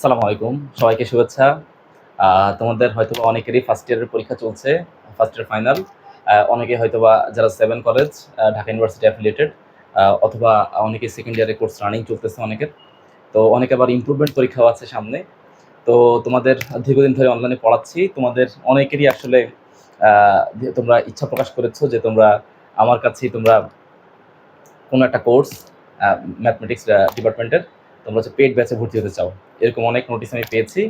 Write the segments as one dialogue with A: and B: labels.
A: আসসালামু আলাইকুম, সবাইকে শুভেচ্ছা। তোমাদের হয়তোবা অনেকেরই ফার্স্ট ইয়ারের পরীক্ষা চলছে, ফার্স্ট ইয়ার ফাইনাল। অনেকে হয়তোবা যারা 7 কলেজ, ঢাকা ইউনিভার্সিটি অ্যাফিলিয়েটেড, অথবা অনেকে সেকেন্ড ইয়ারের কোর্স রানিং চলতেছে অনেকের। তো অনেকে আবার ইমপ্রুভমেন্ট পরীক্ষাও আছে সামনে। তো তোমাদের দীর্ঘদিন ধরে অনলাইনে পড়াচ্ছি। তোমাদের অনেকেরই আসলে তোমরা ইচ্ছা প্রকাশ করেছো যে তোমরা আমার কাছেই তোমরা কোনো একটা কোর্স ম্যাথমেটিক্স ডিপার্টমেন্টের তোমরা হচ্ছে পেইড ব্যাচে ভর্তি হতে চাও, এরকম অনেক নোটিস আমি পেয়েছি।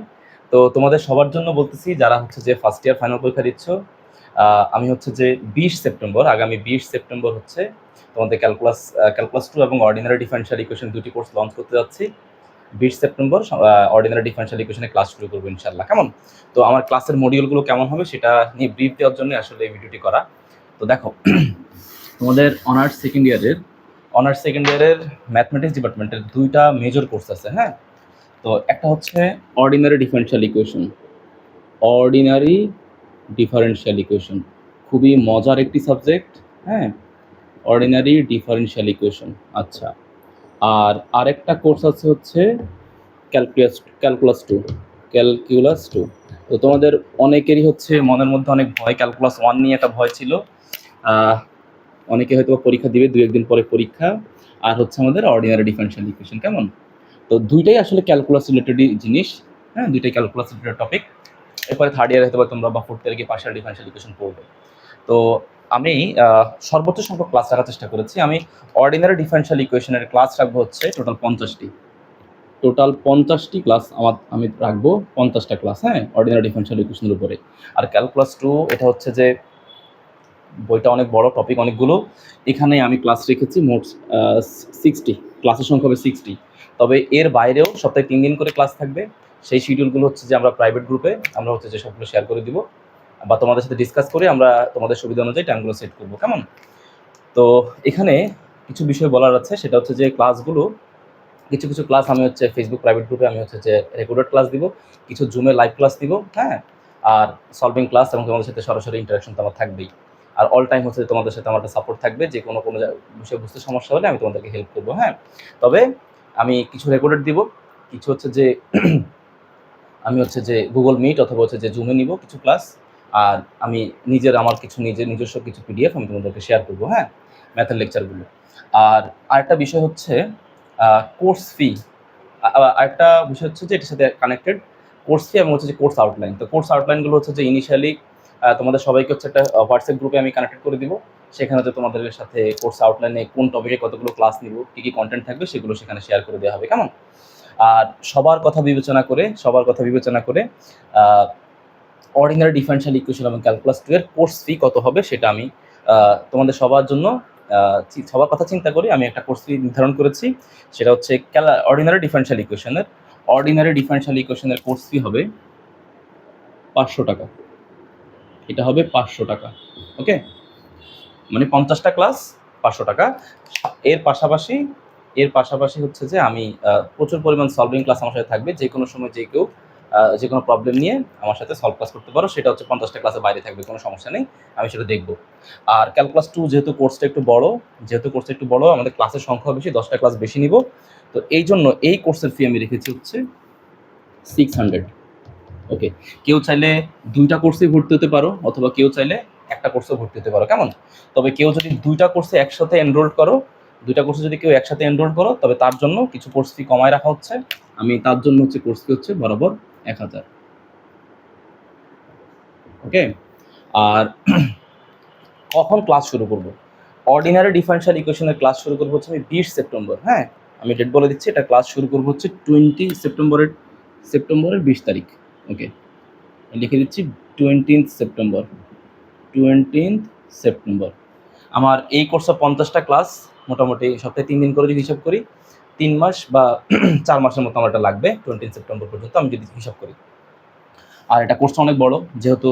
A: তো তোমাদের সবার জন্য বলতেছি, যারা হচ্ছে যে ফার্স্ট ইয়ার ফাইনাল পরীক্ষা দিচ্ছ, আমি হচ্ছে যে 20 সেপ্টেম্বর, আগামী 20 সেপ্টেম্বর হচ্ছে তোমাদের ক্যালকুলাস 2 এবং অর্ডিনারি ডিফারেনশিয়াল ইকুয়েশন দুটি কোর্স লঞ্চ করতে যাচ্ছি। 20 সেপ্টেম্বর অর্ডিনারি ডিফারেনশিয়াল ইকুয়েশনে ক্লাস শুরু করবো ইনশাল্লাহ। কেমন? তো আমার ক্লাসের মডিউলগুলো কেমন হবে সেটা নিয়ে ব্রিফ দেওয়ার জন্য আসলে এই ভিডিওটি করা। তো দেখো, তোমাদের অনার্স সেকেন্ড ইয়ারের ম্যাথমেটিক্স ডিপার্টমেন্টের দুইটা মেজর কোর্স আছে। হ্যাঁ, তো একটা হচ্ছে অর্ডিনারি ডিফারেনশিয়াল ইকুয়েশন, খুবই মজার একটি সাবজেক্ট। হ্যাঁ, অর্ডিনারি ডিফারেনশিয়াল ইকুয়েশন। আচ্ছা, আর আরেকটা কোর্স আছে হচ্ছে ক্যালকুলাস টু। তো তোমাদের অনেকেরই হচ্ছে মনের মধ্যে অনেক ভয়, ক্যালকুলাস 1 নিয়ে একটা ভয় ছিল। অনেকে হয়তো পরীক্ষা দিবে 2-1 দিন পরে পরীক্ষা। আর হচ্ছে আমাদের অর্ডিনারি ডিফারেনশিয়াল ইকুয়েশন। কেমন? তো দুইটাই আসলে ক্যালকুলাস রিলেটেডই জিনিস। হ্যাঁ, দুইটাই ক্যালকুলাস রিলেটেড টপিক। এরপরে থার্ড ইয়ারে হয়তো তোমরা বা ফোর্থ ইয়ারে গিয়ে পার্শিয়াল ডিফারেনশিয়াল ইকুয়েশন পড়বে। তো আমি সর্বোচ্চ সংখ্যক ক্লাস রাখার চেষ্টা করেছি। আমি অর্ডিনারি ডিফারেনশিয়াল ইকুয়েশনের ক্লাস রাখবো হচ্ছে টোটাল 50টি ক্লাস আমি রাখবো, 50টা ক্লাস। হ্যাঁ, অর্ডিনারি ডিফারেনশিয়াল ইকুয়েশনের উপরে। আর ক্যালকুলাস 2 এটা হচ্ছে যে বইটা অনেক বড়, টপিক অনেকগুলো। এখানে আমি ক্লাস রেখেছি মোট 60, ক্লাসের সংখ্যা হবে 60। তবে এর বাইরেও সপ্তাহে 3 দিন করে ক্লাস থাকবে। সেই শিডিউলগুলো হচ্ছে যে আমরা প্রাইভেট গ্রুপে আমরা হচ্ছে যে সবগুলো শেয়ার করে দিব, বা তোমাদের সাথে ডিসকাস করে আমরা তোমাদের সুবিধা অনুযায়ী টাইমগুলো সেট করবো। কেমন? তো এখানে কিছু বিষয় বলার আছে, সেটা হচ্ছে যে ক্লাসগুলো, কিছু ক্লাস আমি হচ্ছে ফেসবুক প্রাইভেট গ্রুপে আমি হচ্ছে যে রেকর্ডেড ক্লাস দিব, কিছু জুমে লাইভ ক্লাস দিব। হ্যাঁ, আর সলভিং ক্লাস এবং তোমাদের সাথে সরাসরি ইন্টারাকশন তো আমার থাকবেই। আর অল টাইম হচ্ছে তোমাদের সাথে আমার একটা সাপোর্ট থাকবে, যে কোনো বিষয় বুঝতে সমস্যা হলে আমি তোমাদেরকে হেল্প করবো। হ্যাঁ, তবে আমি কিছু রেকর্ডেড দিব, কিছু হচ্ছে যে আমি হচ্ছে যে গুগল মিট অথবা হচ্ছে যে জুমে নিব কিছু ক্লাস। আর আমি আমার নিজস্ব কিছু পিডিএফ আমি তোমাদেরকে শেয়ার করবো। হ্যাঁ, ম্যাথের লেকচারগুলো। আর আরেকটা বিষয় হচ্ছে কোর্স ফি। আরেকটা বিষয় হচ্ছে যে এটার সাথে কানেক্টেড কোর্স ফি এবং হচ্ছে যে কোর্স আউটলাইন। তো কোর্স আউটলাইনগুলো হচ্ছে যে ইনিশিয়ালি তোমাদের সবাইকে হচ্ছে একটা হোয়াটসঅ্যাপ গ্রুপে আমি কানেক্টেড করে দিব। সেখানে হচ্ছে তোমাদের সাথে কোর্স আউটলাইনে কোন টপিকে কতগুলো ক্লাস নিব, কী কী কন্টেন্ট থাকবে সেগুলো সেখানে শেয়ার করে দেওয়া হবে। কেমন? আর সবার কথা বিবেচনা করে অর্ডিনারি ডিফারেনশিয়াল ইকুয়েশন এবং ক্যালকুলাস 2 এর কোর্স ফি কত হবে সেটা আমি তোমাদের সবার জন্য সবার কথা চিন্তা করে আমি একটা কোর্স ফি নির্ধারণ করেছি। সেটা হচ্ছে অর্ডিনারি ডিফারেনশিয়াল ইকুয়েশনের কোর্স ফি হবে 500 টাকা। এটা হবে 500 টাকা। ওকে, মানে 50টা ক্লাস 500 টাকা। এর পাশাপাশি হচ্ছে যে আমি প্রচুর পরিমাণ সলভিং ক্লাস আমার সাথে থাকবে। যে কোনো সময় যে কেউ যে কোনো প্রবলেম নিয়ে আমার সাথে সলভ ক্লাস করতে পারো। সেটা হচ্ছে 50টা ক্লাসের বাইরে থাকবে, কোনো সমস্যা নেই, আমি সেটা দেখবো। আর ক্যালকুলাস 2 যেহেতু কোর্সটা একটু বড়, আমাদের ক্লাসের সংখ্যা বেশি, 10টা ক্লাস বেশি নিব। তো এই জন্য এই কোর্সের ফি আমি রেখেছি হচ্ছে 600। ওকে, কেউ চাইলে 2টা কোর্সে ভর্তি হতে পারো, অথবা কেউ চাইলে একটা কোর্সে ভর্তি হতে পারো। কেমন? তবে কেউ যদি 2টা কোর্সে একসাথে এনরোল করো, তবে তার জন্য কিছু কোর্স ফি কমায় রাখা হচ্ছে। আমি তার জন্য হচ্ছে কোর্স ফি হচ্ছে বরাবর 1000। ওকে, আর কখন ক্লাস শুরু করব? অর্ডিনারি ডিফারেনশিয়াল ইকুয়েশনের ক্লাস শুরু করবো হচ্ছে আমি 20 সেপ্টেম্বর। হ্যাঁ, আমি ডেট বলে দিচ্ছি, এটা ক্লাস শুরু করবো হচ্ছে 20 সেপ্টেম্বরের 20 তারিখ। ওকে, লিখে দিচ্ছি 20 সেপ্টেম্বর। আমার এই কোর্সে 50টা ক্লাস, মোটামুটি সপ্তাহে 3 দিন করে যদি হিসাব করি, 3 মাস বা 4 মাসের মতো আমার এটা লাগবে 20 সেপ্টেম্বর পর্যন্ত, আমি যদি হিসাব করি। আর এটা কোর্সটা অনেক বড়, যেহেতু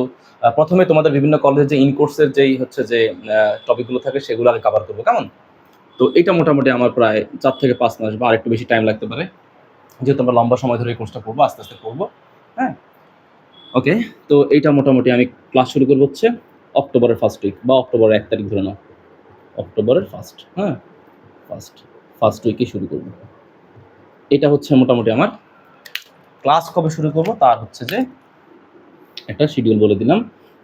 A: প্রথমে তোমাদের বিভিন্ন কলেজে যে ইন কোর্সের যেই হচ্ছে যে টপিকগুলো থাকে সেগুলো আগে কভার করবো। কেমন? তো এটা মোটামুটি আমার প্রায় 4 থেকে 5 মাস বা আরেকটু বেশি টাইম লাগতে পারে, যেহেতু আমরা লম্বা সময় ধরে এই কোর্সটা করবো, আস্তে আস্তে করবো। হ্যাঁ, ওকে। তো এইটা মোটামুটি আমি ক্লাস শুরু করবো হচ্ছে অক্টোবরের ফার্স্ট উইক বা অক্টোবরের 1 তারিখ ধরে নাও, অক্টোবরের ফার্স্ট। হ্যাঁ, ফার্স্ট উইকে শুরু করবো। এটা হচ্ছে মোটামুটি আমার ক্লাস কবে শুরু করব তার হচ্ছে যে একটা শিডিউল বলে দিলাম।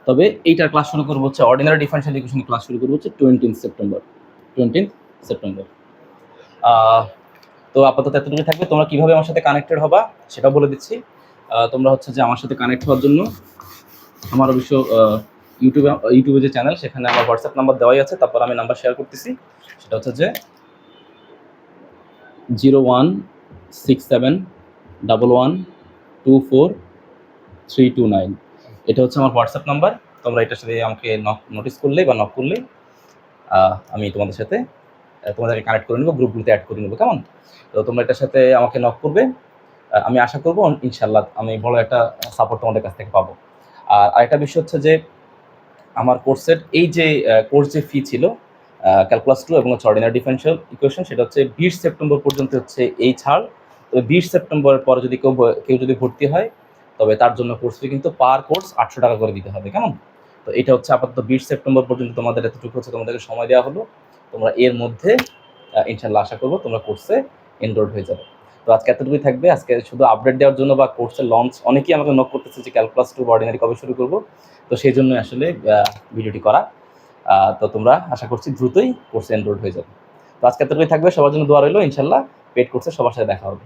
A: তবে এইটার ক্লাস শুরু করবো হচ্ছে অর্ডিনারি ডিফারেনশিয়াল ইকুয়েশনের ক্লাস শুরু করবো হচ্ছে 20 সেপ্টেম্বর। 20 সেপ্টেম্বর। তো আপাতত এতটুকু থাকবে। তোমরা কিভাবে আমার সাথে কানেক্টেড হবা সেটা বলে দিচ্ছি। তোমরা হচ্ছে যে আমার সাথে কানেক্ট হওয়ার জন্য আমার অবশ্য ইউটিউবে যে চ্যানেল সেখানে আমার হোয়াটসঅ্যাপ নাম্বার দেওয়াই আছে। তারপর আমি নাম্বার শেয়ার করতেছি, সেটা হচ্ছে যে 0167112439। এটা হচ্ছে আমার হোয়াটসঅ্যাপ নাম্বার। তোমরা এটার সাথে আমাকে নোটিস করলেই বা নক করলেই আমি তোমাদেরকে কানেক্ট করে নেবো, গ্রুপগুলোতে অ্যাড করে নেবো, কেমন? তো তোমরা এটার সাথে আমাকে নক করবে। আমি আশা করবো ইনশাল্লাহ আমি বড় একটা সাপোর্ট তোমাদের কাছ থেকে পাবো। আর আরেকটা বিষয় হচ্ছে যে আমার কোর্সের এই যে কোর্স যে ফি ছিল ক্যালকুলাস 2 এবং হচ্ছে অর্ডিনারি ডিফারেনশিয়াল ইকুয়েশন, সেটা হচ্ছে 20 সেপ্টেম্বর পর্যন্ত হচ্ছে এই ছাড়। তবে 20 সেপ্টেম্বরের পরে যদি কেউ যদি ভর্তি হয় তবে তার জন্য কোর্স ফি কিন্তু পার কোর্স 800 টাকা করে দিতে হবে, কেমন? তো এটা হচ্ছে আপাতত 20 সেপ্টেম্বর পর্যন্ত তোমাদের এতটুকু হচ্ছে তোমাদেরকে সময় দেওয়া হলো। তোমরা এর মধ্যে ইনশাল্লাহ আশা করবো তোমরা কোর্সে এনরোল হয়ে যাবে। তো আজকে এতটুকুই থাকবে। আজকে শুধু আপডেট দেওয়ার জন্য বা কোর্সের লঞ্চ, অনেকেই আমাকে নক করতেছে যে ক্যালকুলাস 2 অর্ডিনারি কবে শুরু করবো। তো সেই জন্য আসলে ভিডিওটি করা। তো তোমরা আশা করছি দ্রুতই কোর্সে এনরোল হয়ে যাবে। তো আজকে এতটুকুই থাকবে। সবার জন্য দোয়া রইলো। ইনশাল্লাহ পেড কোর্সে সবার সাথে দেখা হবে।